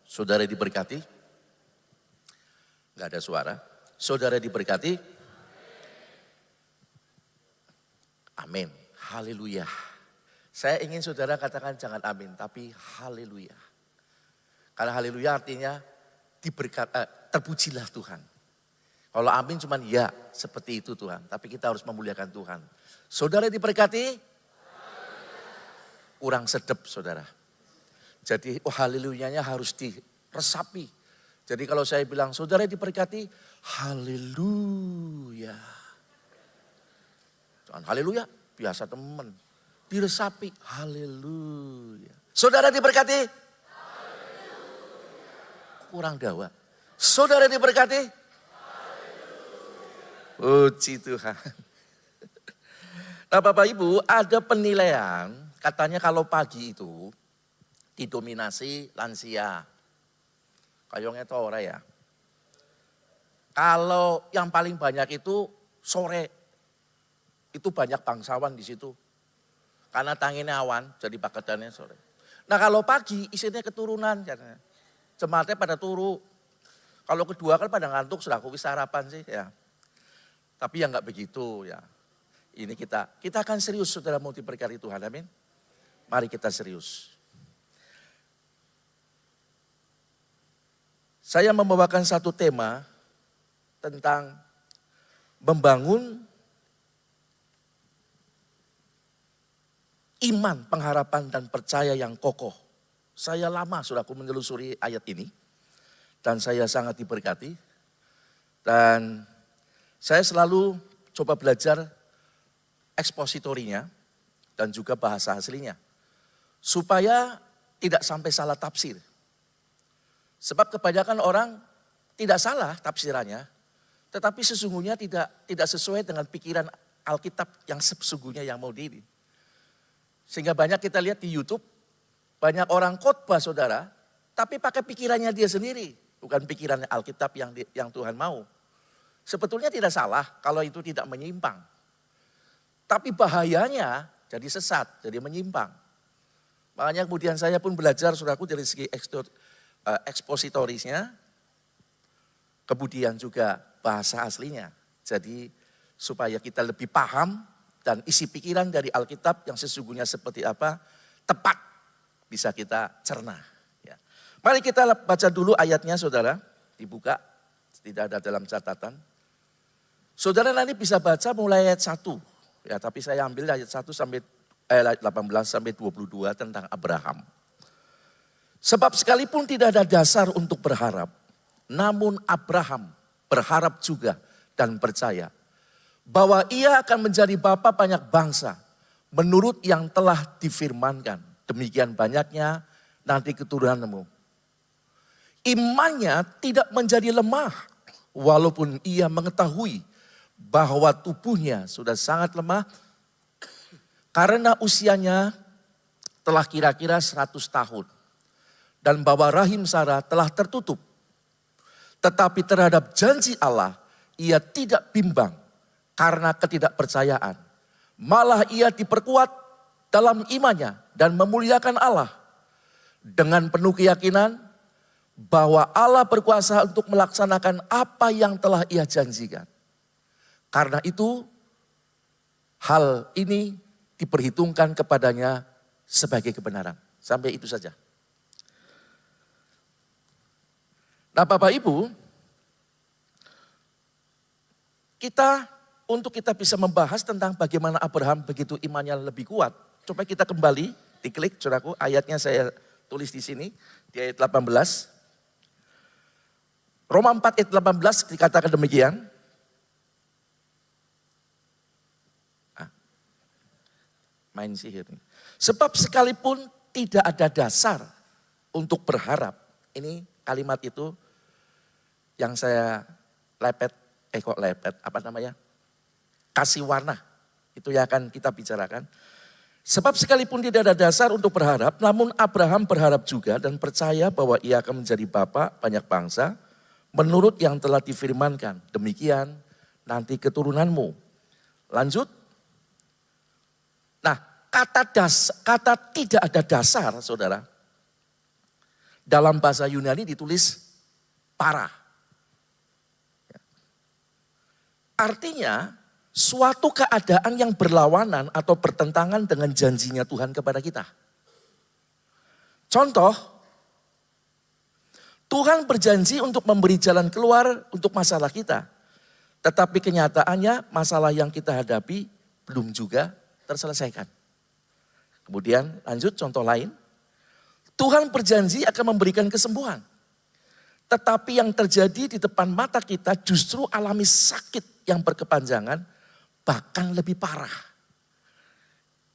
Saudara diberkati? Enggak ada suara. Saudara diberkati? Amin. Haleluya. Saya ingin saudara katakan jangan amin, tapi haleluya. Karena haleluya artinya terpujilah Tuhan. Kalau amin cuman ya seperti itu Tuhan. Tapi kita harus memuliakan Tuhan. Saudara diberkati? Kurang sedap saudara. Jadi haleluyanya harus diresapi. Jadi kalau saya bilang saudara diberkati, haleluya. Jangan haleluya, biasa teman. Diresapi, haleluya. Saudara diberkati? Kurang dawa. Saudara diberkati? Puji Tuhan. Nah Bapak Ibu, ada penilaian katanya kalau pagi itu didominasi lansia. Kayaknya itu orang ya. Kalau yang paling banyak itu sore, itu banyak bangsawan di situ. Karena tanginnya awan, jadi paketannya sore. Nah kalau pagi isinya keturunan, jemaatnya pada turu. Kalau kedua kan pada ngantuk, sudah aku sarapan sih ya. Tapi ya nggak begitu ya. Ini kita akan serius saudara mau diberkati Tuhan, amin. Mari kita serius. Saya membawakan satu tema tentang membangun iman, pengharapan dan percaya yang kokoh. Saya lama sudah aku menelusuri ayat ini dan saya sangat diberkati. Dan saya selalu coba belajar ekspositorinya dan juga bahasa aslinya. Supaya tidak sampai salah tafsir. Sebab kebanyakan orang tidak salah tafsirannya, tetapi sesungguhnya tidak sesuai dengan pikiran Alkitab yang sesungguhnya yang mau diri. Sehingga banyak kita lihat di YouTube, banyak orang khotbah saudara, tapi pakai pikirannya dia sendiri, bukan pikiran Alkitab yang Tuhan mau. Sebetulnya tidak salah kalau itu tidak menyimpang. Tapi bahayanya jadi sesat, jadi menyimpang. Makanya kemudian saya pun belajar saudaraku dari segi ekspositorisnya, kemudian juga bahasa aslinya. Jadi supaya kita lebih paham dan isi pikiran dari Alkitab yang sesungguhnya seperti apa, tepat bisa kita cerna. Ya. Mari kita baca dulu ayatnya saudara, dibuka, tidak ada dalam catatan. Saudara nanti bisa baca mulai ayat 1, ya, tapi saya ambil ayat 1 sampai 18 sampai 22 tentang Abraham. Sebab sekalipun tidak ada dasar untuk berharap, namun Abraham berharap juga dan percaya bahwa ia akan menjadi bapa banyak bangsa menurut yang telah difirmankan. Demikian banyaknya nanti keturunanmu. Imannya tidak menjadi lemah walaupun ia mengetahui bahwa tubuhnya sudah sangat lemah karena usianya telah kira-kira 100 tahun. Dan bahwa rahim Sarah telah tertutup. Tetapi terhadap janji Allah ia tidak bimbang karena ketidakpercayaan. Malah ia diperkuat dalam imannya dan memuliakan Allah. Dengan penuh keyakinan bahwa Allah berkuasa untuk melaksanakan apa yang telah ia janjikan. Karena itu hal ini diperhitungkan kepadanya sebagai kebenaran. Sampai itu saja. Nah Bapak Ibu, untuk kita bisa membahas tentang bagaimana Abraham begitu imannya lebih kuat. Coba kita kembali, diklik saudaraku, ayatnya saya tulis di sini, di ayat 18. Roma 4 ayat 18 dikatakan demikian. Main sihir. Sebab sekalipun tidak ada dasar untuk berharap. Ini kalimat itu yang saya kasih warna. Itu yang akan kita bicarakan. Sebab sekalipun tidak ada dasar untuk berharap, namun Abraham berharap juga dan percaya bahwa ia akan menjadi bapa banyak bangsa menurut yang telah difirmankan. Demikian nanti keturunanmu. Lanjut. Nah, kata tidak ada dasar, saudara. Dalam bahasa Yunani ditulis para. Artinya suatu keadaan yang berlawanan atau bertentangan dengan janjinya Tuhan kepada kita. Contoh, Tuhan berjanji untuk memberi jalan keluar untuk masalah kita. Tetapi kenyataannya masalah yang kita hadapi belum juga terselesaikan. Kemudian lanjut contoh lain. Tuhan berjanji akan memberikan kesembuhan. Tetapi yang terjadi di depan mata kita justru alami sakit yang berkepanjangan, bahkan lebih parah.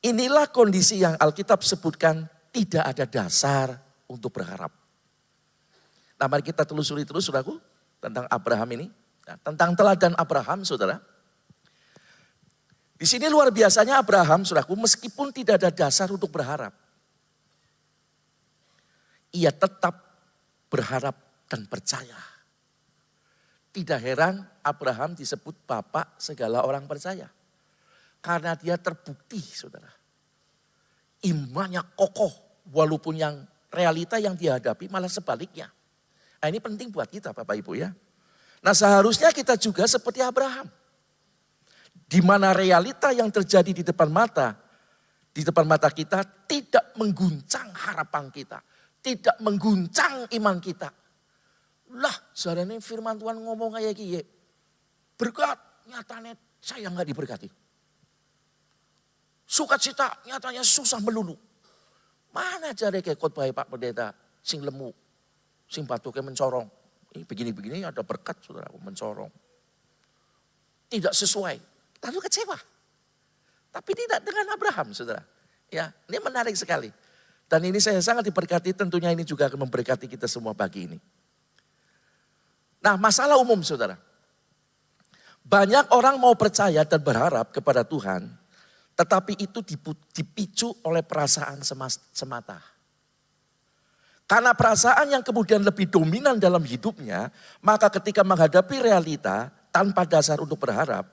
Inilah kondisi yang Alkitab sebutkan tidak ada dasar untuk berharap. Nah, mari kita telusuri terus saudaraku tentang Abraham ini. Nah, tentang teladan Abraham saudara. Di sini luar biasanya Abraham saudaraku meskipun tidak ada dasar untuk berharap. Ia tetap berharap dan percaya. Tidak heran Abraham disebut bapak segala orang percaya. Karena dia terbukti saudara. Imannya kokoh walaupun yang realita yang dihadapi malah sebaliknya. Nah, ini penting buat kita Bapak Ibu ya. Nah, seharusnya kita juga seperti Abraham. Di mana realita yang terjadi di depan mata kita tidak mengguncang harapan kita. Tidak mengguncang iman kita. Lah, seharusnya firman Tuhan ngomong kayak gini. Berkat, nyatanya saya nggak diberkati. Sukacita, nyatanya susah melulu. Mana cara kayak khotbah Pak Pendeta, sing lemu, sing batuknya mencorong. Ini begini-begini ada berkat saudara, mencorong. Tidak sesuai, lalu kecewa. Tapi tidak dengan Abraham saudara. Ya, ini menarik sekali. Dan ini saya sangat diberkati, tentunya ini juga akan memberkati kita semua pagi ini. Nah, masalah umum saudara. Banyak orang mau percaya dan berharap kepada Tuhan, tetapi itu dipicu oleh perasaan semata. Karena perasaan yang kemudian lebih dominan dalam hidupnya, maka ketika menghadapi realita tanpa dasar untuk berharap,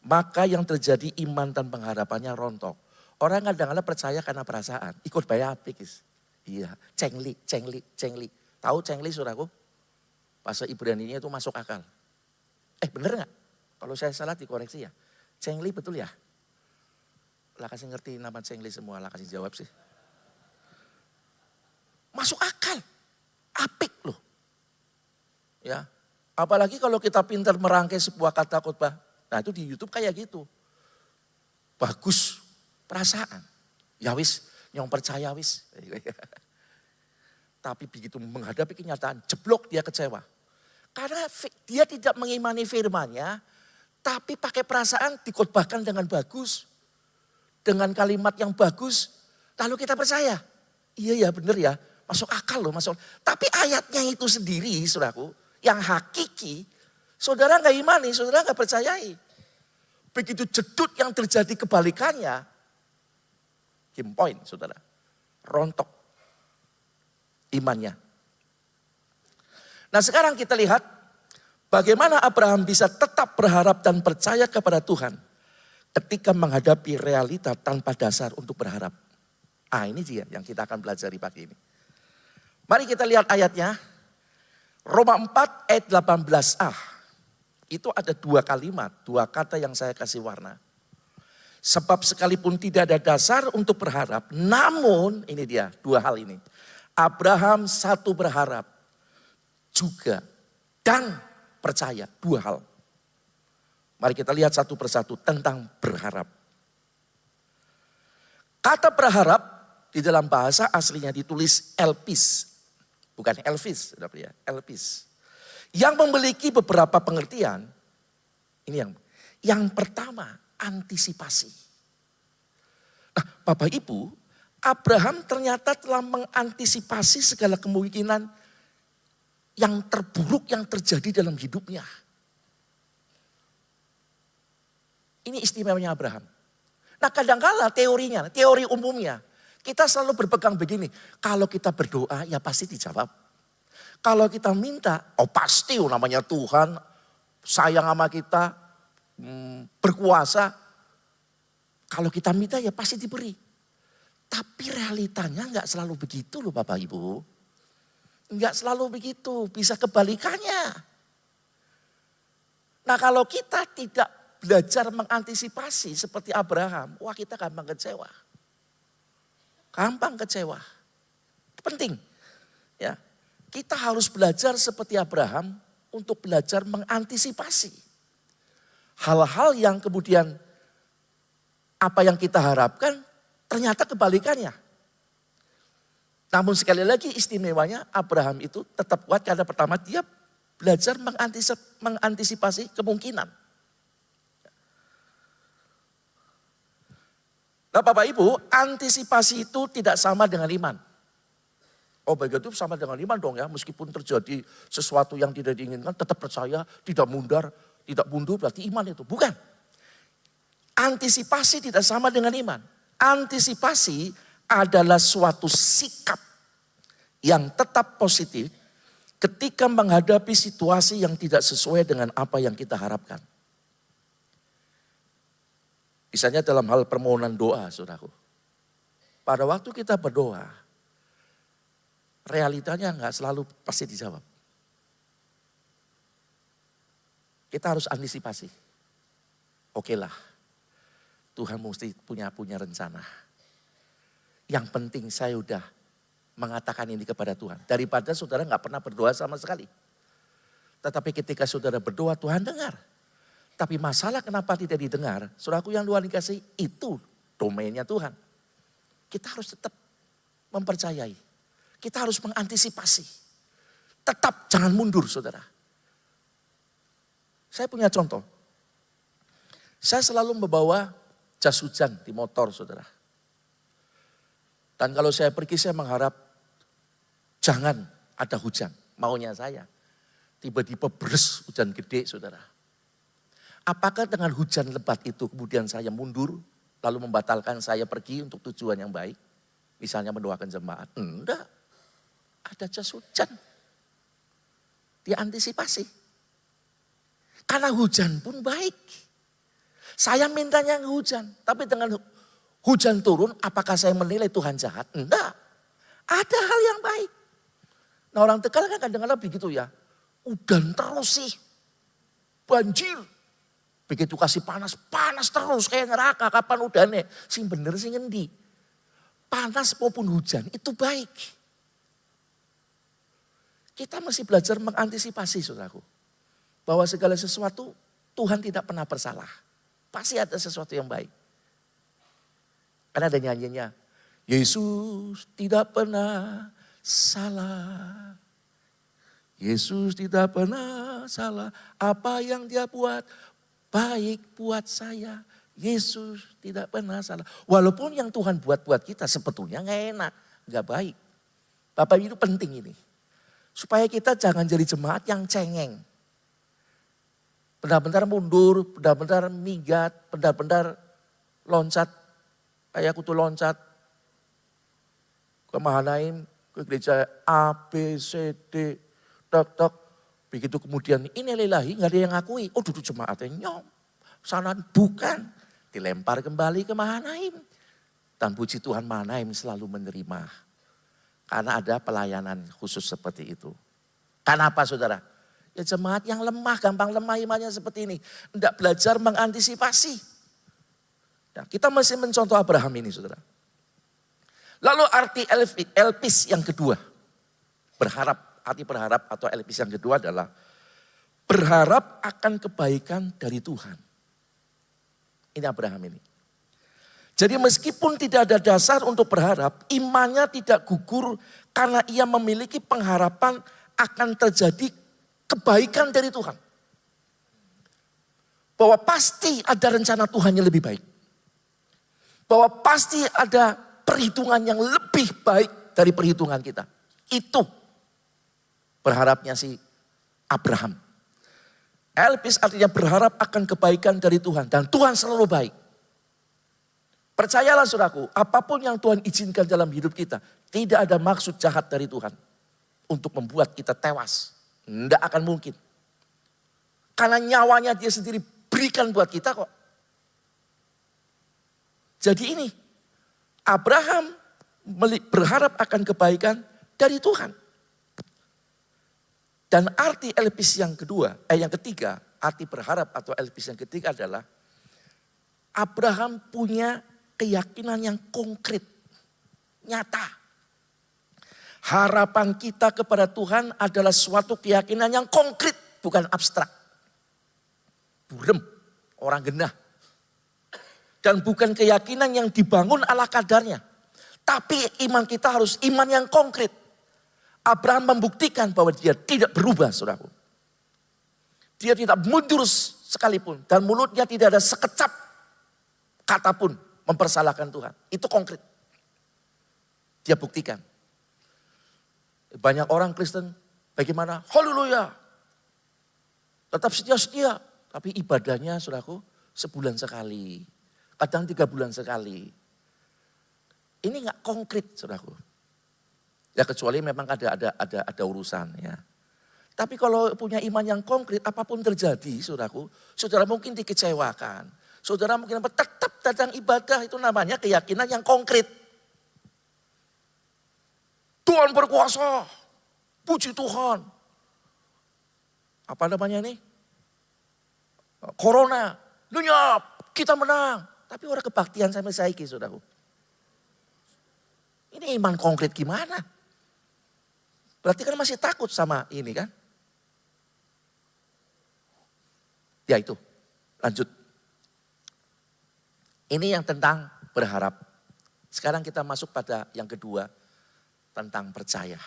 maka yang terjadi iman dan pengharapannya rontok. Orang kadang-kadang percaya karena perasaan. Ikut bayar apikis. Iya, cengli. Tahu cengli saudaraku? Bahasa Ibrani-nya itu masuk akal. Bener gak? Kalau saya salah dikoreksi ya. Cengli betul ya? Lah kasih ngerti nama cengli semua, lah kasih jawab sih. Masuk akal. Apik loh. Ya. Apalagi kalau kita pintar merangkai sebuah kata khotbah. Nah itu di YouTube kayak gitu. Bagus. Perasaan. Ya wis, yang percaya wis. Tapi begitu menghadapi kenyataan, jeblok dia kecewa. Karena dia tidak mengimani firman-Nya, tapi pakai perasaan dikhotbahkan dengan bagus. Dengan kalimat yang bagus, lalu kita percaya. Iya ya benar ya, masuk akal loh. Tapi ayatnya itu sendiri saudaraku, yang hakiki, saudara gak imani, saudara gak percayai. Begitu jedut yang terjadi kebalikannya, game point saudara, rontok imannya. Nah sekarang kita lihat bagaimana Abraham bisa tetap berharap dan percaya kepada Tuhan ketika menghadapi realita tanpa dasar untuk berharap. Ini dia yang kita akan pelajari pagi ini. Mari kita lihat ayatnya. Roma 4 ayat 18a. Itu ada dua kalimat, dua kata yang saya kasih warna. Sebab sekalipun tidak ada dasar untuk berharap, namun ini dia dua hal ini. Abraham satu berharap juga dan percaya, dua hal. Mari kita lihat satu persatu tentang berharap. Kata berharap di dalam bahasa aslinya ditulis elpis, bukan Elvis, elpis. Yang memiliki beberapa pengertian. Ini yang pertama. Antisipasi. Nah, Bapak Ibu, Abraham ternyata telah mengantisipasi segala kemungkinan yang terburuk yang terjadi dalam hidupnya. Ini istimewanya Abraham. Nah, kadang-kala teori umumnya, kita selalu berpegang begini, kalau kita berdoa ya pasti dijawab. Kalau kita minta, pasti namanya Tuhan sayang sama kita, berkuasa. Kalau kita minta ya pasti diberi. Tapi realitanya nggak selalu begitu loh Bapak Ibu. Enggak selalu begitu, bisa kebalikannya. Nah kalau kita tidak belajar mengantisipasi seperti Abraham, wah kita gampang kecewa. Gampang kecewa. Penting. Ya, kita harus belajar seperti Abraham untuk belajar mengantisipasi. Hal-hal yang kemudian apa yang kita harapkan ternyata kebalikannya. Namun sekali lagi istimewanya Abraham itu tetap kuat karena pertama dia belajar mengantisipasi kemungkinan. Nah Bapak Ibu, antisipasi itu tidak sama dengan iman. Oh baik itu sama dengan iman dong ya, meskipun terjadi sesuatu yang tidak diinginkan tetap percaya, tidak mundur berarti iman itu. Bukan. Antisipasi tidak sama dengan iman. Antisipasi adalah suatu sikap yang tetap positif ketika menghadapi situasi yang tidak sesuai dengan apa yang kita harapkan. Misalnya dalam hal permohonan doa, saudaraku. Pada waktu kita berdoa, realitanya enggak selalu pasti dijawab. Kita harus antisipasi. Oke lah, Tuhan mesti punya rencana. Yang penting saya udah mengatakan ini kepada Tuhan. Daripada saudara nggak pernah berdoa sama sekali. Tetapi ketika saudara berdoa Tuhan dengar. Tapi masalah kenapa tidak didengar, saudaraku yang Tuhan dikasih itu domainnya Tuhan. Kita harus tetap mempercayai. Kita harus mengantisipasi. Tetap jangan mundur saudara. Saya punya contoh. Saya selalu membawa jas hujan di motor saudara. Dan kalau saya pergi saya mengharap jangan ada hujan. Maunya saya. Tiba-tiba beres hujan gede saudara. Apakah dengan hujan lebat itu kemudian saya mundur. Lalu membatalkan saya pergi untuk tujuan yang baik. Misalnya mendoakan jemaat. Enggak. Ada jas hujan. Diantisipasi. Karena hujan pun baik. Saya mintanya hujan. Tapi dengan hujan turun, apakah saya menilai Tuhan jahat? Enggak. Ada hal yang baik. Nah orang Tegal kan kadang-kadang begitu ya. Udan terus sih. Banjir. Begitu kasih panas, panas terus kayak neraka. Kapan udannya? Sing bener sing ngendi. Panas maupun hujan itu baik. Kita mesti belajar mengantisipasi saudaraku. Bahwa segala sesuatu Tuhan tidak pernah bersalah. Pasti ada sesuatu yang baik. Karena ada nyanyinya, Yesus tidak pernah salah. Yesus tidak pernah salah. Apa yang dia buat baik buat saya. Yesus tidak pernah salah. Walaupun yang Tuhan buat kita sebetulnya gak enak, gak baik. Bapak itu penting ini. Supaya kita jangan jadi jemaat yang cengeng. Benar-benar mundur, benar-benar minggat, benar-benar loncat. Kayak kutu loncat ke Mahanaim, ke gereja A, B, C, D, tok. Begitu kemudian ini lillahi gak ada yang ngakui. Oh duduk jemaatnya nyom. Sana bukan. Dilempar kembali ke Mahanaim. Dan puji Tuhan Mahanaim selalu menerima. Karena ada pelayanan khusus seperti itu. Karena apa saudara? Ya jemaat yang lemah, gampang lemah imannya seperti ini. Tidak belajar mengantisipasi. Nah, kita masih mencontoh Abraham ini saudara. Lalu arti elpis yang kedua. Arti berharap atau elpis yang kedua adalah berharap akan kebaikan dari Tuhan. Ini Abraham ini. Jadi meskipun tidak ada dasar untuk berharap, imannya tidak gugur karena ia memiliki pengharapan akan terjadi kebaikan dari Tuhan. Bahwa pasti ada rencana Tuhan yang lebih baik. Bahwa pasti ada perhitungan yang lebih baik dari perhitungan kita. Itu berharapnya si Abraham. Elpis artinya berharap akan kebaikan dari Tuhan. Dan Tuhan selalu baik. Percayalah saudaraku, apapun yang Tuhan izinkan dalam hidup kita. Tidak ada maksud jahat dari Tuhan. Untuk membuat kita tewas. Tidak akan mungkin. Karena nyawanya dia sendiri berikan buat kita kok. Jadi ini, Abraham berharap akan kebaikan dari Tuhan. Dan arti elpis yang ketiga, arti berharap atau elpis yang ketiga adalah Abraham punya keyakinan yang konkret, nyata. Harapan kita kepada Tuhan adalah suatu keyakinan yang konkret, bukan abstrak. Burem, orang genah. Dan bukan keyakinan yang dibangun ala kadarnya. Tapi iman kita harus iman yang konkret. Abraham membuktikan bahwa dia tidak berubah, saudaraku. Dia tidak mundur sekalipun. Dan mulutnya tidak ada sekecap kata pun mempersalahkan Tuhan. Itu konkret. Dia buktikan. Banyak orang Kristen bagaimana? Haleluya. Tetap setia-setia. Tapi ibadahnya, saudaraku, sebulan sekali. Kadang 3 bulan sekali. Ini enggak konkret, saudaraku. Ya kecuali memang ada urusan ya. Tapi kalau punya iman yang konkret, apapun terjadi, saudaraku, saudara mungkin dikecewakan. Saudara mungkin tetap datang ibadah, itu namanya keyakinan yang konkret. Tuhan berkuasa, puji Tuhan. Apa namanya ini? Corona, lenyap, kita menang. Tapi orang kebaktian sampai saiki, saudaraku. Ini iman konkret gimana? Berarti kan masih takut sama ini kan? Ya itu, lanjut. Ini yang tentang berharap. Sekarang kita masuk pada yang kedua, tentang percaya.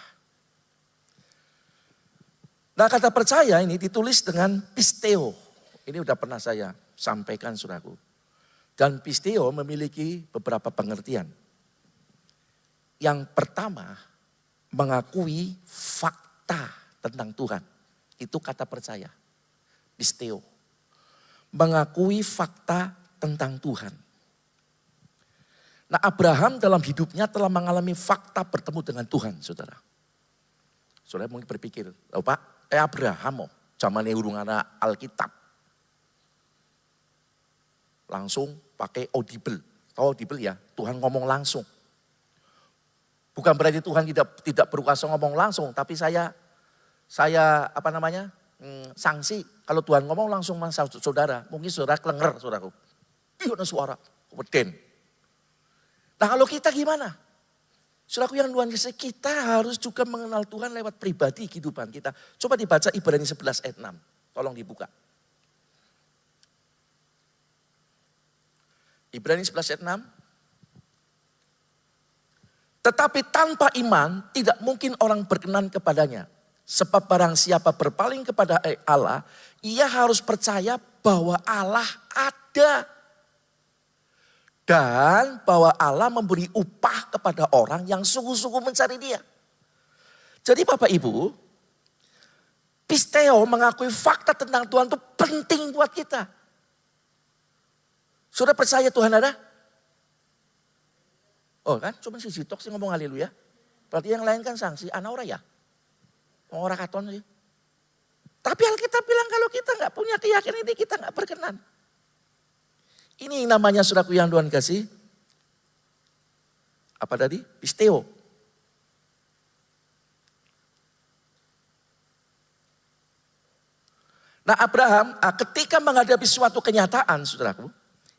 Nah kata percaya ini ditulis dengan pisteo. Ini udah pernah saya sampaikan saudaraku. Dan pisteo memiliki beberapa pengertian. Yang pertama, mengakui fakta tentang Tuhan. Itu kata percaya. Pisteo. Mengakui fakta tentang Tuhan. Nah Abraham dalam hidupnya telah mengalami fakta bertemu dengan Tuhan, saudara. Saudara mungkin berpikir, oh Pak, Abraham zaman urung ana Alkitab. Langsung pakai audible. Tahu audible ya? Tuhan ngomong langsung. Bukan berarti Tuhan tidak berkuasa ngomong langsung, tapi saya sanksi kalau Tuhan ngomong langsung sama saudara, mungkin saudara kelenger saudaraku. Iya ada suara, weden. Nah kalau kita gimana? Saudaraku yang Tuhan kasih, kita harus juga mengenal Tuhan lewat pribadi kehidupan kita. Coba dibaca Ibrani 11 ayat 6, tolong dibuka. Ibrani 11 ayat 6. Tetapi tanpa iman tidak mungkin orang berkenan kepadanya. Sebab barang siapa berpaling kepada Allah, ia harus percaya bahwa Allah ada. Dan bahwa Allah memberi upah kepada orang yang sungguh-sungguh mencari dia. Jadi Bapak Ibu, pisteo mengakui fakta tentang Tuhan itu penting buat kita. Sudah percaya Tuhan ada? Oh kan, cuma si Zitok sih ngomong haleluya. Berarti yang lain kan sanksi, anak ora ya? Orang katon sih. Tapi Alkitab bilang kalau kita nggak punya keyakinan ini kita nggak berkenan. Ini namanya saudaraku yang Tuhan kasih. Apa tadi? Pisteo. Nah Abraham ketika menghadapi suatu kenyataan saudaraku.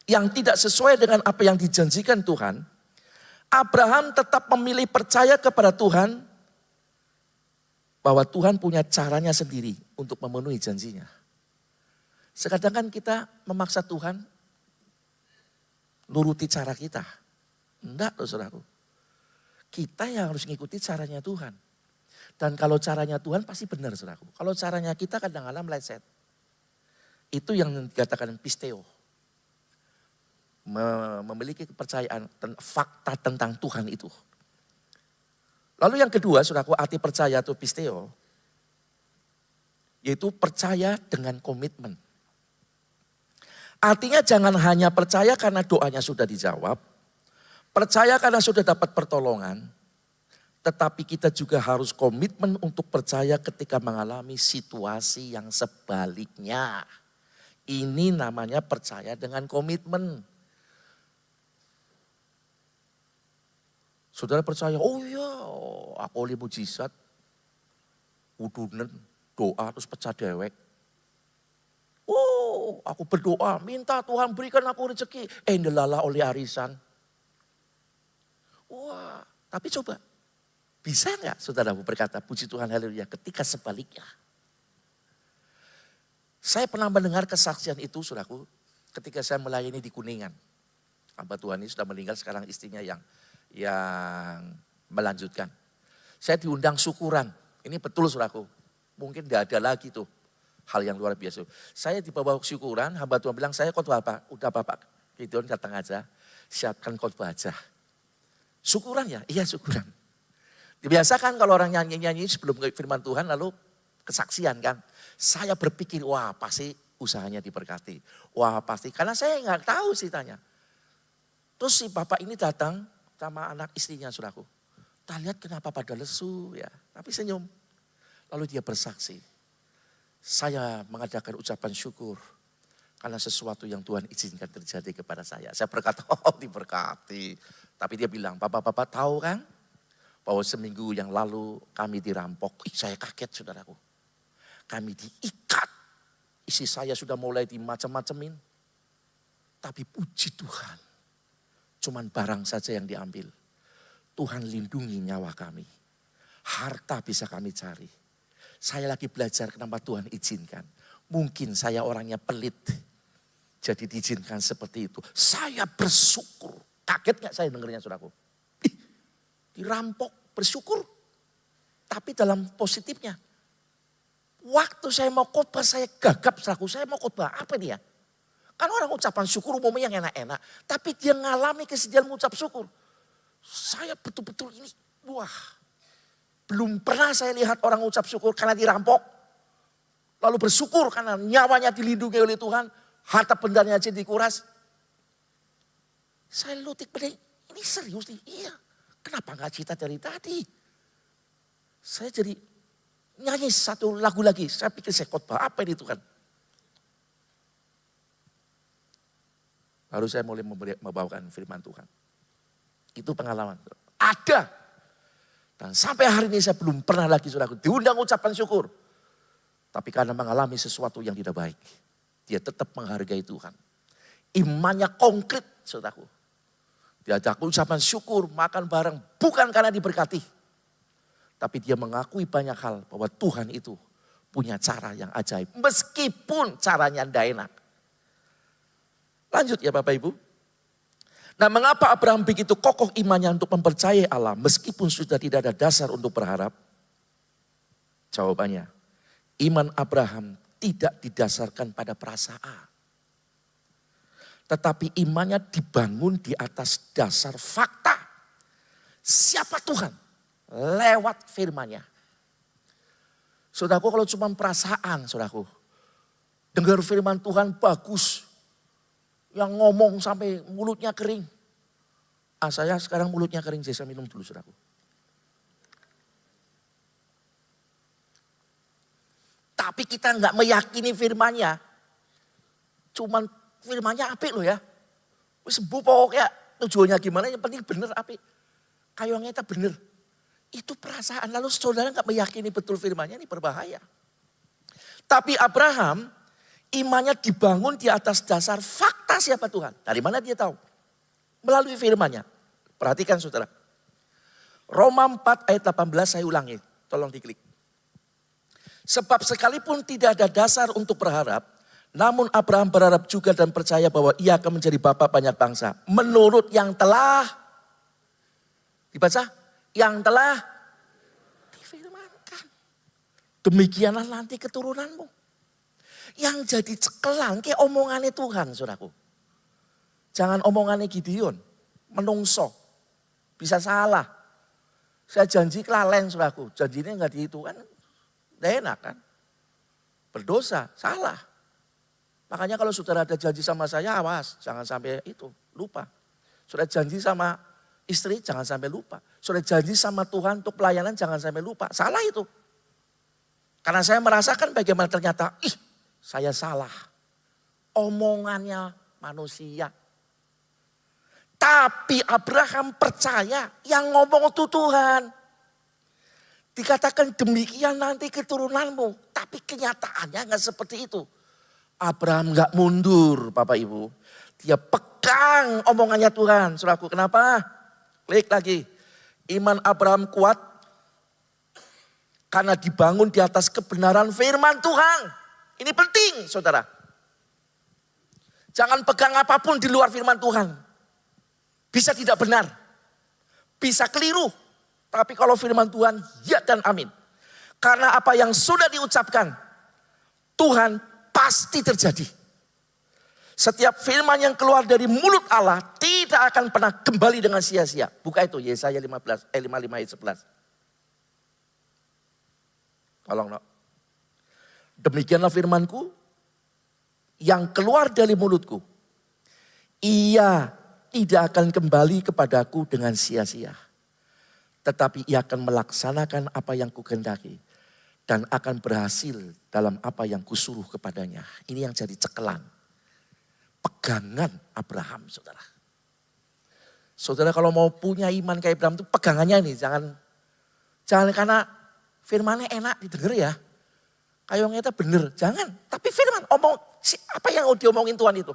Yang tidak sesuai dengan apa yang dijanjikan Tuhan. Abraham tetap memilih percaya kepada Tuhan bahwa Tuhan punya caranya sendiri untuk memenuhi janjinya. Sekadang kan kita memaksa Tuhan nuruti cara kita. Enggak loh saudaraku. Kita yang harus ngikuti caranya Tuhan. Dan kalau caranya Tuhan pasti benar saudaraku. Kalau caranya kita kadang-kadang meleset. Itu yang dikatakan pisteo. Memiliki kepercayaan fakta tentang Tuhan itu. Lalu yang kedua, saudaraku, arti percaya atau pisteo, yaitu percaya dengan komitmen. Artinya jangan hanya percaya karena doanya sudah dijawab, percaya karena sudah dapat pertolongan, tetapi kita juga harus komitmen untuk percaya ketika mengalami situasi yang sebaliknya. Ini namanya percaya dengan komitmen. Saudara percaya, oh iya aku oleh mujizat, udunen, doa terus pecah dewek. Oh, aku berdoa, minta Tuhan berikan aku rezeki. Ndelala oleh arisan. Wah, tapi coba, bisa nggak saudaraku berkata, puji Tuhan, haleluya, ketika sebaliknya. Saya pernah mendengar kesaksian itu, saudaraku, ketika saya melayani di Kuningan. Hamba Tuhan ini sudah meninggal, sekarang istrinya yang melanjutkan. Saya diundang syukuran, ini betul saudaraku, mungkin nggak ada lagi tuh. Hal yang luar biasa. Saya dibawa syukuran, hamba Tuhan bilang, saya khotbah apa? Udah Bapak Gideon datang aja, siapkan khotbah aja. Syukuran ya? Iya syukuran. Dibiasakan kalau orang nyanyi-nyanyi sebelum firman Tuhan lalu kesaksian kan. Saya berpikir, wah pasti usahanya diberkati. Wah pasti, karena saya nggak tahu ceritanya. Terus si bapak ini datang sama anak istrinya saudaraku. Kita lihat kenapa pada lesu ya, tapi senyum. Lalu dia bersaksi. Saya mengadakan ucapan syukur karena sesuatu yang Tuhan izinkan terjadi kepada saya. Saya berkata, oh diberkati. Tapi dia bilang, Bapak-bapak tahu kan bahwa seminggu yang lalu kami dirampok. Saya kaget saudaraku. Kami diikat. Isi saya sudah mulai dimacam-macamin. Tapi puji Tuhan, cuman barang saja yang diambil. Tuhan lindungi nyawa kami. Harta bisa kami cari. Saya lagi belajar kenapa Tuhan izinkan. Mungkin saya orangnya pelit. Jadi diizinkan seperti itu. Saya bersyukur. Kaget gak saya dengarnya saudaraku? Dirampok, bersyukur. Tapi dalam positifnya. Waktu saya mau khotbah saya gagap saudaraku. Saya mau khotbah apa dia? Kan orang ucapan syukur umumnya yang enak-enak. Tapi dia ngalami kesedihan mengucap syukur. Saya betul-betul ini, wah. Belum pernah saya lihat orang ucap syukur karena dirampok. Lalu bersyukur karena nyawanya dilindungi oleh Tuhan. Harta bendanya aja dikuras. Saya lutik bedeng, ini serius nih? Iya. Kenapa gak cerita dari tadi? Saya jadi nyanyi satu lagu lagi. Saya pikir saya khotbah apa ini Tuhan? Baru saya mulai membawakan firman Tuhan. Itu pengalaman. Ada. Dan sampai hari ini saya belum pernah lagi saudaraku diundang ucapan syukur. Tapi karena mengalami sesuatu yang tidak baik. Dia tetap menghargai Tuhan. Imannya konkret saudaraku. Diajak ucapan syukur, makan bareng. Bukan karena diberkati. Tapi dia mengakui banyak hal bahwa Tuhan itu punya cara yang ajaib. Meskipun caranya tidak enak. Lanjut ya Bapak Ibu. Nah mengapa Abraham begitu kokoh imannya untuk mempercayai Allah meskipun sudah tidak ada dasar untuk berharap? Jawabannya, iman Abraham tidak didasarkan pada perasaan. Tetapi imannya dibangun di atas dasar fakta. Siapa Tuhan? Lewat firman-Nya. Saudaraku kalau cuma perasaan saudaraku. Dengar firman Tuhan bagus. Yang ngomong sampai mulutnya kering. Saya sekarang mulutnya kering, saya minum dulu saudaraku. Tapi kita nggak meyakini firman-Nya. Cuman firman-Nya apik loh ya. Wis sembuh pokoknya tujuannya gimana yang penting bener apik. Kayaknya kita bener. Itu perasaan lalu saudara nggak meyakini betul firman-Nya ini berbahaya. Tapi Abraham imannya dibangun di atas dasar fakta siapa Tuhan. Dari mana dia tahu? Melalui firman-Nya. Perhatikan saudara. Roma 4 ayat 18 saya ulangi. Tolong diklik. Sebab sekalipun tidak ada dasar untuk berharap. Namun Abraham berharap juga dan percaya bahwa ia akan menjadi bapa banyak bangsa. Menurut yang telah. Dibaca. Yang telah difirmankan. Demikianlah nanti keturunanmu. Yang jadi cekelang ke omongannya Tuhan saudaraku. Jangan omongannya Gideon. Menungso. Bisa salah. Saya janji kelalen saudaraku. Janjinya enggak dihitung kan. Tidak enak kan. Berdosa. Salah. Makanya kalau saudara ada janji sama saya awas. Jangan sampai itu. Lupa. Saudara janji sama istri jangan sampai lupa. Saudara janji sama Tuhan untuk pelayanan jangan sampai lupa. Salah itu. Karena saya merasakan bagaimana ternyata saya salah. Omongannya manusia. Tapi Abraham percaya yang ngomong itu Tuhan. Dikatakan demikian nanti keturunanmu. Tapi kenyataannya nggak seperti itu. Abraham nggak mundur Bapak Ibu. Dia pegang omongannya Tuhan. Saudaraku, kenapa? Klik lagi. Iman Abraham kuat karena dibangun di atas kebenaran firman Tuhan. Ini penting saudara. Jangan pegang apapun di luar firman Tuhan. Bisa tidak benar. Bisa keliru. Tapi kalau firman Tuhan, ya dan amin. Karena apa yang sudah diucapkan, Tuhan pasti terjadi. Setiap firman yang keluar dari mulut Allah tidak akan pernah kembali dengan sia-sia. Buka itu Yesaya 55 ayat 11. Tolong no. Demikianlah firmanku yang keluar dari mulutku. Ia tidak akan kembali kepadaku dengan sia-sia. Tetapi ia akan melaksanakan apa yang kukehendaki. Dan akan berhasil dalam apa yang kusuruh kepadanya. Ini yang jadi cekelan. Pegangan Abraham saudara. Saudara kalau mau punya iman kayak Abraham itu pegangannya ini. Jangan karena firmannya enak didengar ya. Kayak kita bener. Jangan. Tapi firman apa yang diomongin Tuhan itu.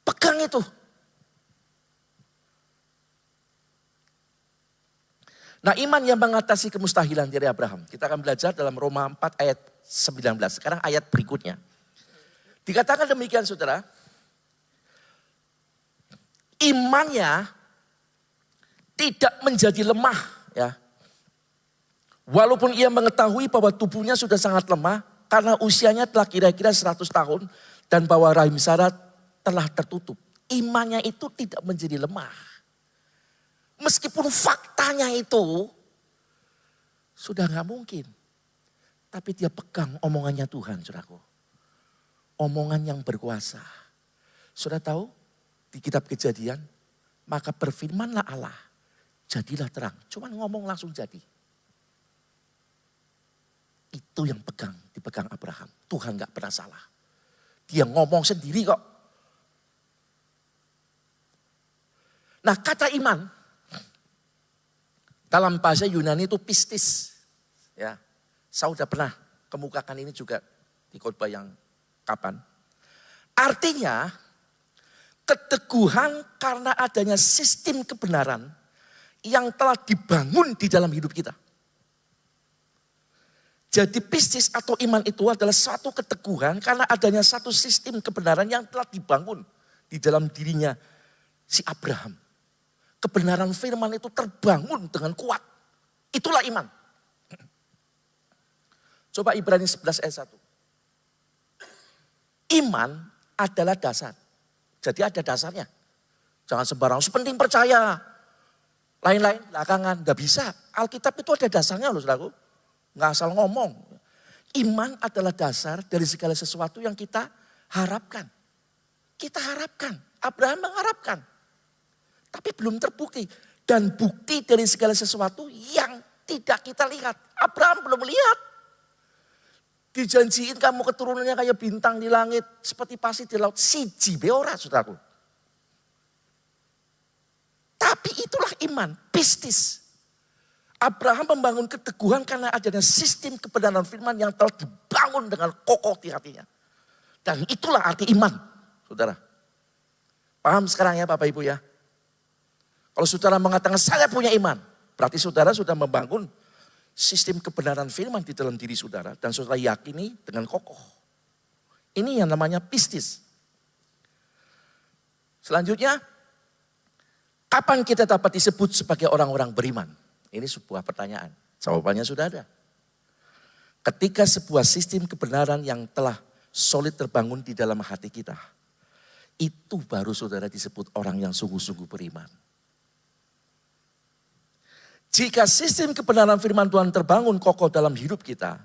Pegang itu. Nah iman yang mengatasi kemustahilan dari Abraham. Kita akan belajar dalam Roma 4 ayat 19. Sekarang ayat berikutnya. Dikatakan demikian saudara. Imannya tidak menjadi lemah. Ya. Walaupun ia mengetahui bahwa tubuhnya sudah sangat lemah. Karena usianya telah kira-kira 100 tahun. Dan bahwa rahim Sarah telah tertutup. Imannya itu tidak menjadi lemah. Meskipun faktanya itu sudah gak mungkin. Tapi dia pegang omongannya Tuhan, saudaraku. Omongan yang berkuasa. Sudah tahu di kitab Kejadian, maka berfirmanlah Allah, jadilah terang. Cuman ngomong langsung jadi. Itu yang dipegang Abraham. Tuhan gak pernah salah. Dia ngomong sendiri kok. Nah kata iman, dalam bahasa Yunani itu pistis. Ya, saya sudah pernah kemukakan ini juga di khotbah yang kapan. Artinya keteguhan karena adanya sistem kebenaran yang telah dibangun di dalam hidup kita. Jadi pistis atau iman itu adalah satu keteguhan karena adanya satu sistem kebenaran yang telah dibangun di dalam dirinya si Abraham. Kebenaran firman itu terbangun dengan kuat. Itulah iman. Coba Ibrani 11 ayat 1. Iman adalah dasar. Jadi ada dasarnya. Jangan sembarang sepenting percaya. Lain-lain belakangan. Gak bisa. Alkitab itu ada dasarnya loh saudaraku. Gak asal ngomong. Iman adalah dasar dari segala sesuatu yang kita harapkan. Kita harapkan. Abraham mengharapkan. Tapi belum terbukti. Dan bukti dari segala sesuatu yang tidak kita lihat. Abraham belum lihat. Dijanjiin kamu keturunannya kayak bintang di langit. Seperti pasir di laut. Siji beora saudaraku. Tapi itulah iman. Pistis. Abraham membangun keteguhan karena adanya sistem kebenaran firman yang telah dibangun dengan kokoh di hatinya. Dan itulah arti iman. Saudara. Paham sekarang ya Bapak Ibu ya. Kalau saudara mengatakan saya punya iman. Berarti saudara sudah membangun sistem kebenaran firman di dalam diri saudara. Dan saudara yakini dengan kokoh. Ini yang namanya pistis. Selanjutnya. Kapan kita dapat disebut sebagai orang-orang beriman? Ini sebuah pertanyaan. Jawabannya sudah ada. Ketika sebuah sistem kebenaran yang telah solid terbangun di dalam hati kita. Itu baru saudara disebut orang yang sungguh-sungguh beriman. Jika sistem kebenaran firman Tuhan terbangun kokoh dalam hidup kita,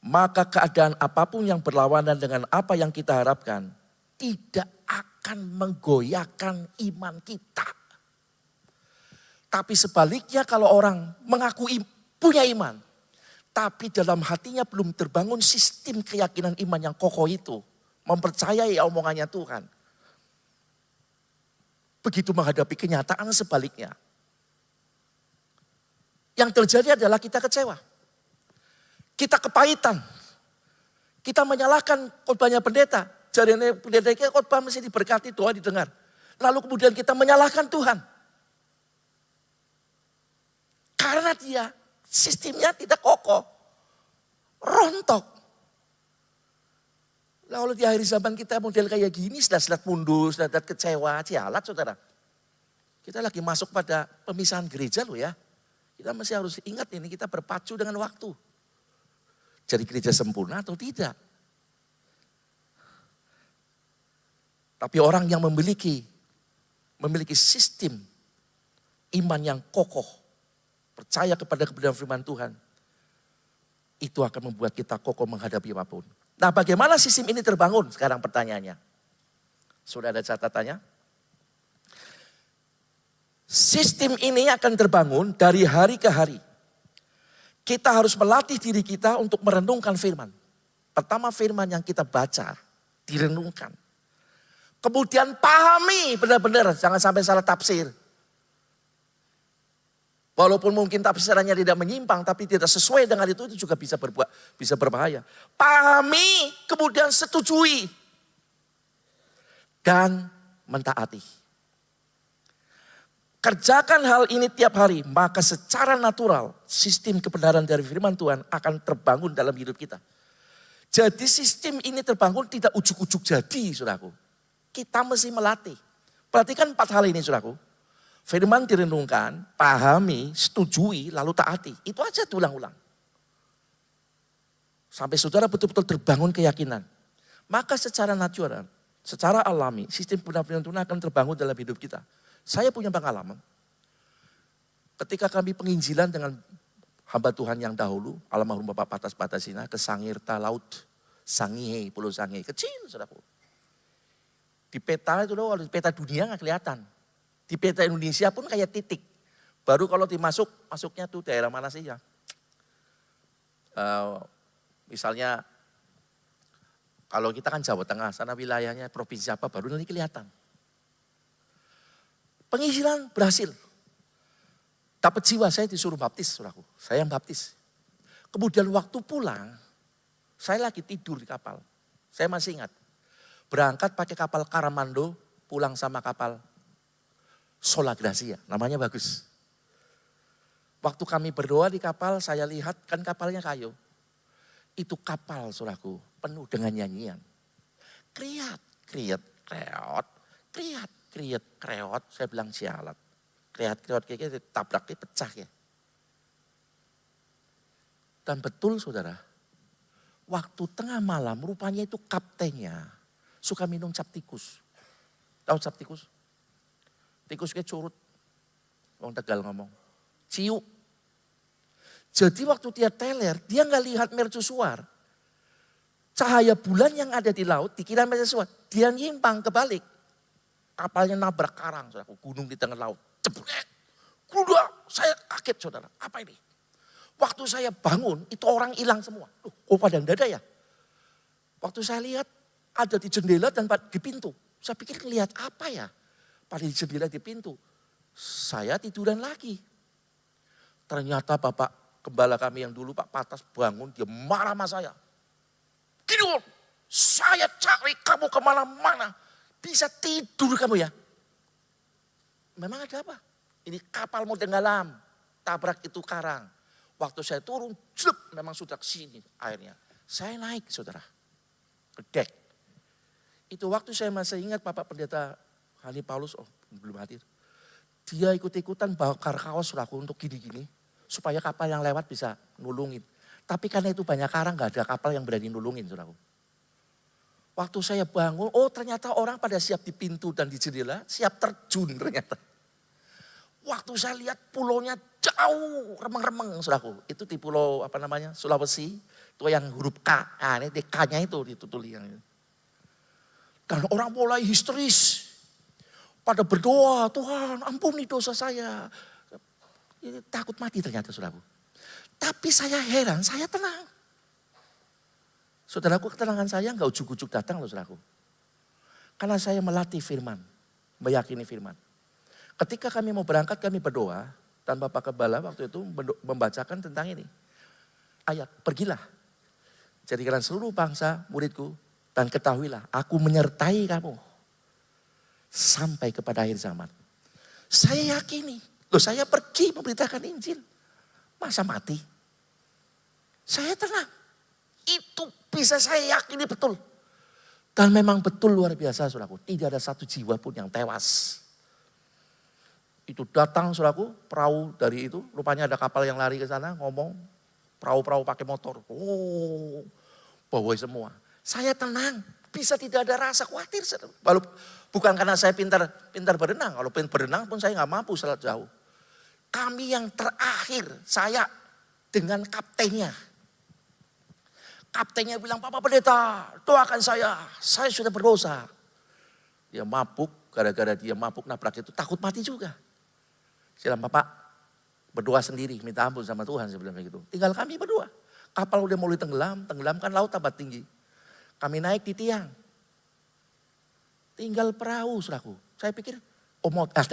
maka keadaan apapun yang berlawanan dengan apa yang kita harapkan tidak akan menggoyahkan iman kita. Tapi sebaliknya kalau orang mengaku punya iman, tapi dalam hatinya belum terbangun sistem keyakinan iman yang kokoh itu, mempercayai omongannya Tuhan. Begitu menghadapi kenyataan sebaliknya. Yang terjadi adalah kita kecewa. Kita kepahitan. Kita menyalahkan khotbahnya pendeta. Jadi pendeta kita khotbah mesti diberkati, doa didengar. Lalu kemudian kita menyalahkan Tuhan. Karena dia sistemnya tidak kokoh. Rontok. Lalu di akhir zaman kita model kayak gini, sedat-sedat mundur, sedat kecewa, sialat saudara. Kita lagi masuk pada pemisahan gereja loh ya. Kita masih harus ingat ini, kita berpacu dengan waktu. Jadi gereja sempurna atau tidak. Tapi orang yang memiliki sistem iman yang kokoh, percaya kepada kebenaran firman Tuhan, itu akan membuat kita kokoh menghadapi apapun. Nah, bagaimana sistem ini terbangun? Sekarang pertanyaannya. Sudah ada catatannya? Sistem ini akan terbangun dari hari ke hari. Kita harus melatih diri kita untuk merenungkan firman. Pertama firman yang kita baca, direnungkan. Kemudian pahami benar-benar, jangan sampai salah tafsir. Walaupun mungkin tafsirannya tidak menyimpang, tapi tidak sesuai dengan itu juga bisa berbahaya. Pahami, kemudian setujui. Dan mentaati. Kerjakan hal ini tiap hari, maka secara natural sistem kebenaran dari firman Tuhan akan terbangun dalam hidup kita. Jadi sistem ini terbangun tidak ujuk-ujuk jadi, saudaraku. Kita mesti melatih. Perhatikan 4 hal ini, saudaraku. Firman direnungkan, pahami, setujui, lalu taati. Itu aja diulang-ulang. Sampai saudara betul-betul terbangun keyakinan. Maka secara natural, secara alami, sistem firman Tuhan akan terbangun dalam hidup kita. Saya punya pengalaman. Ketika kami penginjilan dengan hamba Tuhan yang dahulu, almarhum Bapak Patas Patasina, ke Sangirta Laut, Sangihe, Pulau Sangihe, kecil saudaraku. Di peta itu loh, di peta dunia nggak kelihatan. Di peta Indonesia pun kayak titik. Baru kalau masuknya tuh daerah mana sih ya? Misalnya, kalau kita kan Jawa Tengah, sana wilayahnya provinsi apa, baru nanti kelihatan. Penginjilan berhasil. Dapat jiwa, saya disuruh baptis, saudaraku. Saya yang baptis. Kemudian waktu pulang, saya lagi tidur di kapal. Saya masih ingat. Berangkat pakai kapal Karamando, pulang sama kapal Sola Gracia, namanya bagus. Waktu kami berdoa di kapal, saya lihat kan kapalnya kayu. Itu kapal, saudaraku, penuh dengan nyanyian. Kriat, kriat, kreot, kriat, kriat, kreot. Saya bilang sialat. Kriat, kreot, kayaknya tabraknya pecah ya. Dan betul saudara, waktu tengah malam rupanya itu kaptennya suka minum cap tikus. Tahu cap tikus? Tikus kayak curut. Orang Tegal ngomong. Ciu. Jadi waktu dia teler, dia nggak lihat mercusuar. Cahaya bulan yang ada di laut dikira mercusuar. Dia nyimpang kebalik. Kapalnya nabrak karang, saudara. Gunung di tengah laut. Jebret. Kuda, saya kaget saudara. Apa ini? Waktu saya bangun, itu orang hilang semua. Kok pada nggak ada ya? Waktu saya lihat, ada di jendela dan di pintu. Saya pikir lihat apa ya? Pada di jendela di pintu. Saya tiduran lagi. Ternyata Bapak Gembala kami yang dulu Pak Patas bangun, dia marah sama saya. Gini, saya cari kamu kemana-mana. Bisa tidur kamu ya? Memang ada apa? Ini kapal mau tenggelam. Tabrak itu karang. Waktu saya turun, memang sudah kesini airnya. Saya naik saudara. Ke dek. Itu waktu saya masih ingat Bapak Pendeta Hani Paulus, belum hadir. Dia ikut-ikutan bakar kaos saudaraku untuk gini-gini. Supaya kapal yang lewat bisa nulungin. Tapi karena itu banyak karang, gak ada kapal yang berani nulungin saudaraku. Waktu saya bangun, ternyata orang pada siap di pintu dan di jendela, siap terjun ternyata. Waktu saya lihat pulaunya jauh, remeng-remeng saudaraku. Itu di pulau Sulawesi, itu yang huruf K. Nah ini K-nya itu ditutuli yang itu. Dan orang mulai histeris. Pada berdoa, Tuhan ampuni dosa saya. Takut mati ternyata saudaraku. Tapi saya heran, saya tenang. Saudaraku, ketenangan saya enggak ujuk-ujuk datang loh saudaraku. Karena saya melatih firman, meyakini firman. Ketika kami mau berangkat kami berdoa. Dan Bapak Gembala waktu itu membacakan tentang ini. Ayat, pergilah. jadikanlah seluruh bangsa muridku, dan ketahuilah aku menyertai kamu sampai kepada akhir zaman. Saya yakini, saya pergi memberitakan Injil. Masa mati? Saya tenang. Itu bisa saya yakini betul. Dan memang betul luar biasa saudaraku. Tidak ada satu jiwa pun yang tewas. Itu datang saudaraku, perahu dari itu. Rupanya ada kapal yang lari ke sana ngomong. Perahu-perahu pakai motor. Oh, bawa semua. Saya tenang. Bisa tidak ada rasa khawatir. Walaupun bukan karena saya pintar berenang. Kalau pintar berenang pun saya nggak mampu selat jauh. Kami yang terakhir, saya dengan kaptennya. Kaptennya bilang, Bapak Pendeta, doakan saya sudah berdosa. Dia mabuk, gara-gara dia mabuk nabrak itu takut mati juga. Saya bilang, Bapak berdoa sendiri, minta ampun sama Tuhan, saya bilang begitu. Tinggal kami berdua. Kapal udah mulai tenggelam kan laut tambah tinggi. Kami naik di tiang. Tinggal perahu, saudaraku. Saya pikir,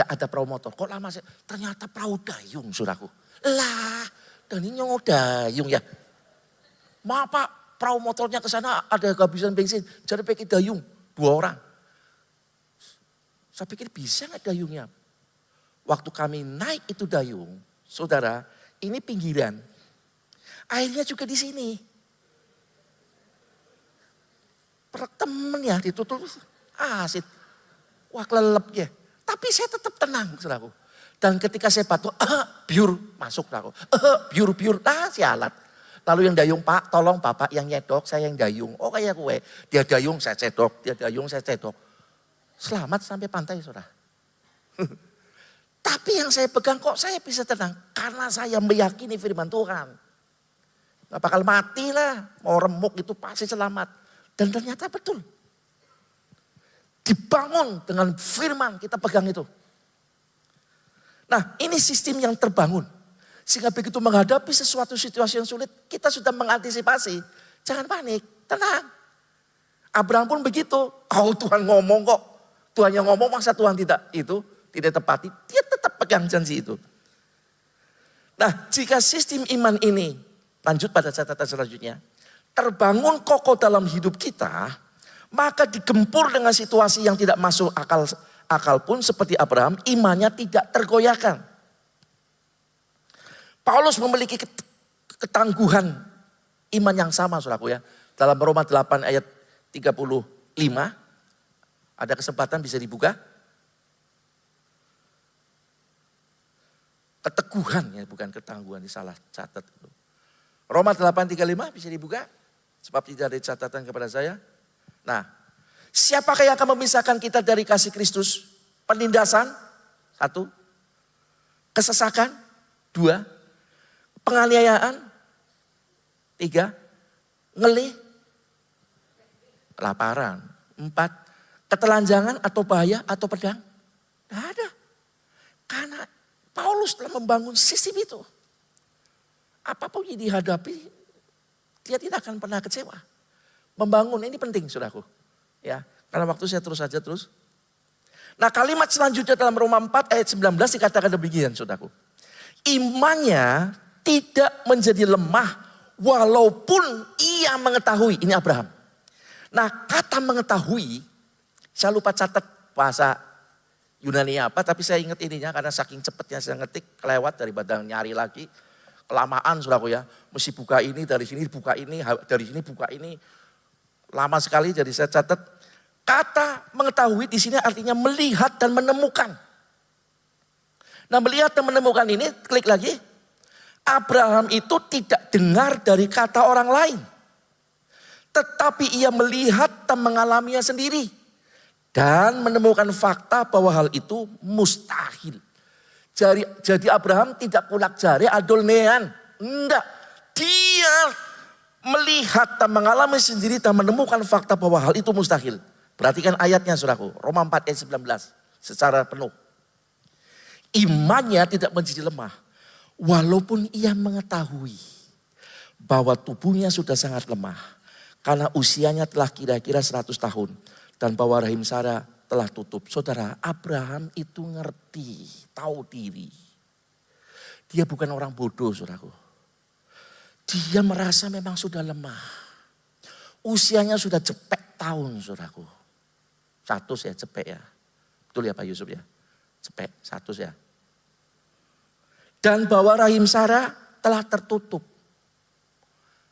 ada perahu motor. Kok lama sih? Ternyata perahu dayung, saudaraku. Lah, dan ini nyongok dayung ya. Maaf Pak, perahu motornya ke sana ada kehabisan bensin. Jadi pakai dayung, 2 orang. Saya pikir bisa nggak dayungnya? Waktu kami naik itu dayung, saudara, ini pinggiran. Airnya juga di sini. Perek temen ya, ditutup asid. Wah kelelep ya. Tapi saya tetap tenang, saudaraku. Dan ketika saya batuk, biur masuk, saudaraku. Biur, sialat. Lalu yang dayung, Pak, tolong Bapak yang nyedok, saya yang dayung. Oh kayak gue, dia dayung, saya cedok, dia dayung, saya cedok. Selamat sampai pantai, saudara. Tapi yang saya pegang kok saya bisa tenang. Karena saya meyakini firman Tuhan. Gak bakal mati lah, mau remuk itu pasti selamat. Dan ternyata betul. Dibangun dengan firman, kita pegang itu. Nah ini sistem yang terbangun. Sehingga begitu menghadapi sesuatu situasi yang sulit, kita sudah mengantisipasi. Jangan panik, tenang. Abraham pun begitu. Oh Tuhan ngomong kok. Tuhan yang ngomong masa Tuhan tidak tepati. Dia tetap pegang janji itu. Nah jika sistem iman ini, lanjut pada catatan selanjutnya. Terbangun kokoh dalam hidup kita, maka digempur dengan situasi yang tidak masuk akal pun seperti Abraham, imannya tidak tergoyahkan. Paulus memiliki ketangguhan iman yang sama saudaraku ya. Dalam Roma 8 ayat 35, ada kesempatan bisa dibuka. Keteguhan ya, bukan ketangguhan, salah catat. Roma 8:35 bisa dibuka. Sebab tidak ada catatan kepada saya. Nah, siapakah yang akan memisahkan kita dari kasih Kristus? Penindasan, 1. Kesesakan, 2. Penganiayaan, 3. Ngelih, kelaparan, 4. Ketelanjangan atau bahaya atau pedang. Tidak ada. Karena Paulus telah membangun sistem itu. Apapun yang dihadapi, dia tidak akan pernah kecewa. Membangun ini penting saudaraku. Ya, karena waktu saya terus. Nah kalimat selanjutnya dalam Roma 4 ayat 19 dikatakan demikian saudaraku. Imannya tidak menjadi lemah walaupun ia mengetahui. Ini Abraham. Nah kata mengetahui, saya lupa catat bahasa Yunani apa. Tapi saya ingat ininya karena saking cepatnya saya ngetik kelewat daripada nyari lagi. Kelamaan saudaraku ya. Mesti buka ini, dari sini buka ini, dari sini buka ini. Lama sekali jadi saya catat. Kata mengetahui di sini artinya melihat dan menemukan. Nah melihat dan menemukan ini, klik lagi. Abraham itu tidak dengar dari kata orang lain. Tetapi ia melihat dan mengalaminya sendiri. Dan menemukan fakta bahwa hal itu mustahil. Jadi Abraham tidak kulak jari adolnean. Enggak. Dia melihat dan mengalami sendiri dan menemukan fakta bahwa hal itu mustahil. Perhatikan ayatnya saudaraku. Roma 4 ayat 19. Secara penuh. Imannya tidak menjadi lemah. Walaupun ia mengetahui bahwa tubuhnya sudah sangat lemah. Karena usianya telah kira-kira 100 tahun. Dan bahwa rahim Sarah telah tutup. Saudara, Abraham itu ngerti, tahu diri. Dia bukan orang bodoh saudaraku. Dia merasa memang sudah lemah. Usianya sudah cepek tahun, saudaraku. 100 ya, cepek ya. Betul ya Pak Yusuf ya? Cepek, 100 ya. Dan bahwa rahim Sarah telah tertutup.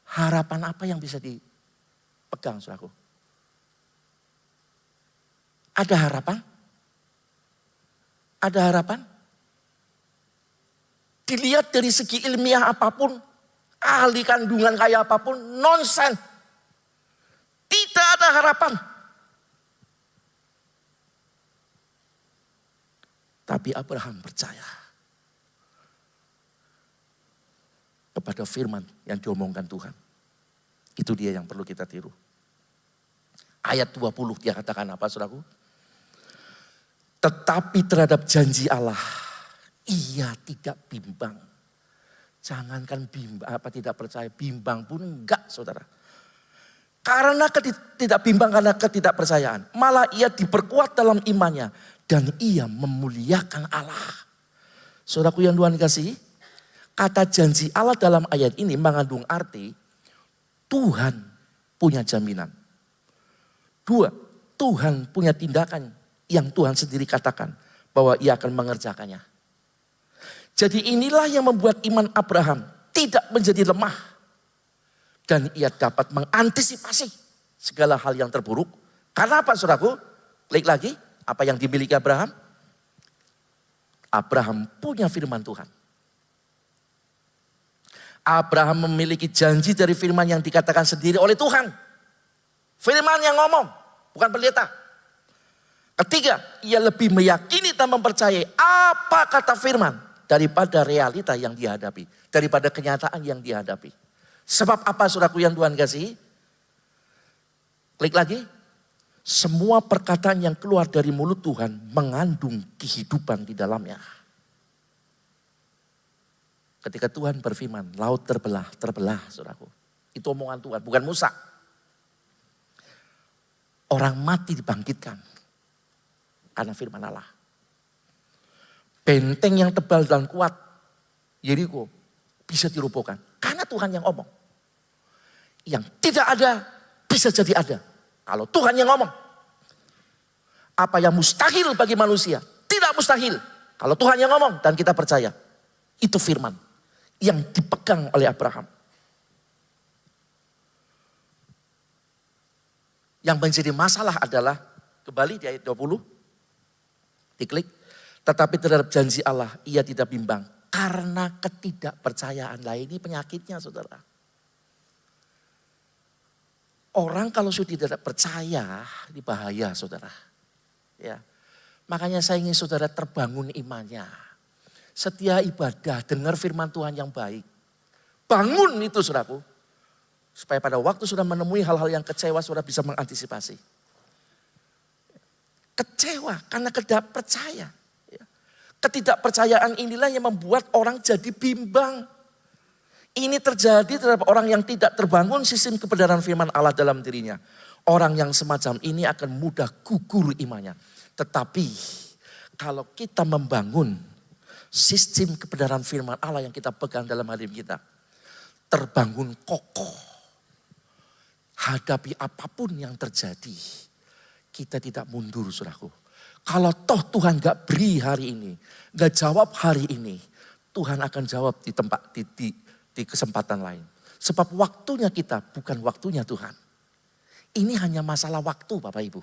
Harapan apa yang bisa dipegang, saudaraku? Ada harapan? Ada harapan? Dilihat dari segi ilmiah apapun, ahli kandungan kayak apapun, nonsen. Tidak ada harapan. Tapi Abraham percaya kepada firman yang diomongkan Tuhan. Itu dia yang perlu kita tiru. Ayat 20 dia katakan apa, saudaraku? Tetapi terhadap janji Allah, ia tidak bimbang. Jangankan bimbang, tidak percaya, bimbang pun enggak, saudara. Karena tidak bimbang karena ketidakpercayaan. Malah ia diperkuat dalam imannya. Dan ia memuliakan Allah. Saudaraku yang Tuhan kasih, kata janji Allah dalam ayat ini mengandung arti Tuhan punya jaminan. 2, Tuhan punya tindakan yang Tuhan sendiri katakan bahwa ia akan mengerjakannya. Jadi inilah yang membuat iman Abraham tidak menjadi lemah. Dan ia dapat mengantisipasi segala hal yang terburuk. Karena apa, saudaraku? Klik lagi, apa yang dimiliki Abraham? Abraham punya firman Tuhan. Abraham memiliki janji dari firman yang dikatakan sendiri oleh Tuhan. Firman yang ngomong, bukan pendeta. Ketiga, ia lebih meyakini dan mempercayai apa kata firman daripada realita yang dihadapi. Daripada kenyataan yang dihadapi. Sebab apa, saudaraku yang Tuhan kasih? Klik lagi. Semua perkataan yang keluar dari mulut Tuhan mengandung kehidupan di dalamnya. Ketika Tuhan berfirman, laut terbelah, saudaraku. Itu omongan Tuhan, bukan Musa. Orang mati dibangkitkan karena firman Allah. Benteng yang tebal dan kuat, Yeriko, bisa dirobohkan. Karena Tuhan yang ngomong. Yang tidak ada, bisa jadi ada. Kalau Tuhan yang ngomong. Apa yang mustahil bagi manusia, tidak mustahil. Kalau Tuhan yang ngomong dan kita percaya. Itu firman yang dipegang oleh Abraham. Yang menjadi masalah adalah, kembali di ayat 20, diklik. Tetapi terhadap janji Allah, ia tidak bimbang. Karena ketidakpercayaan. Lah ini penyakitnya, saudara. Orang kalau sudah tidak percaya, ini bahaya, saudara. Ya, makanya saya ingin saudara terbangun imannya. Setia ibadah, dengar firman Tuhan yang baik. Bangun itu, saudaraku. Supaya pada waktu sudah menemui hal-hal yang kecewa, saudara bisa mengantisipasi. Kecewa karena tidak percaya. Ketidakpercayaan inilah yang membuat orang jadi bimbang. Ini terjadi terhadap orang yang tidak terbangun sistem kebenaran firman Allah dalam dirinya. Orang yang semacam ini akan mudah gugur imannya. Tetapi kalau kita membangun sistem kebenaran firman Allah yang kita pegang dalam hati kita. Terbangun kokoh. Hadapi apapun yang terjadi. Kita tidak mundur, saudaraku. Kalau toh Tuhan gak beri hari ini. Gak jawab hari ini. Tuhan akan jawab di tempat di kesempatan lain. Sebab waktunya kita bukan waktunya Tuhan. Ini hanya masalah waktu, Bapak Ibu.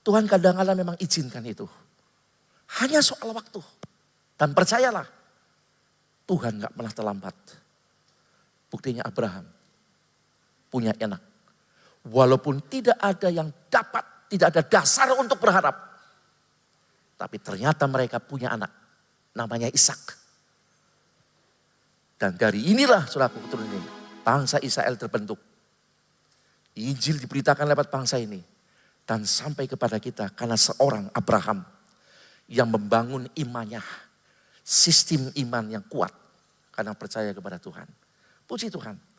Tuhan kadang-kadang memang izinkan itu. Hanya soal waktu. Dan percayalah, Tuhan gak pernah terlambat. Buktinya Abraham punya anak. Walaupun tidak ada yang dapat, tidak ada dasar untuk berharap. Tapi ternyata mereka punya anak. Namanya Ishak. Dan dari inilah, saudaraku keturunan ini, bangsa Israel terbentuk. Injil diberitakan lewat bangsa ini. Dan sampai kepada kita karena seorang Abraham yang membangun imannya. Sistem iman yang kuat karena percaya kepada Tuhan. Puji Tuhan.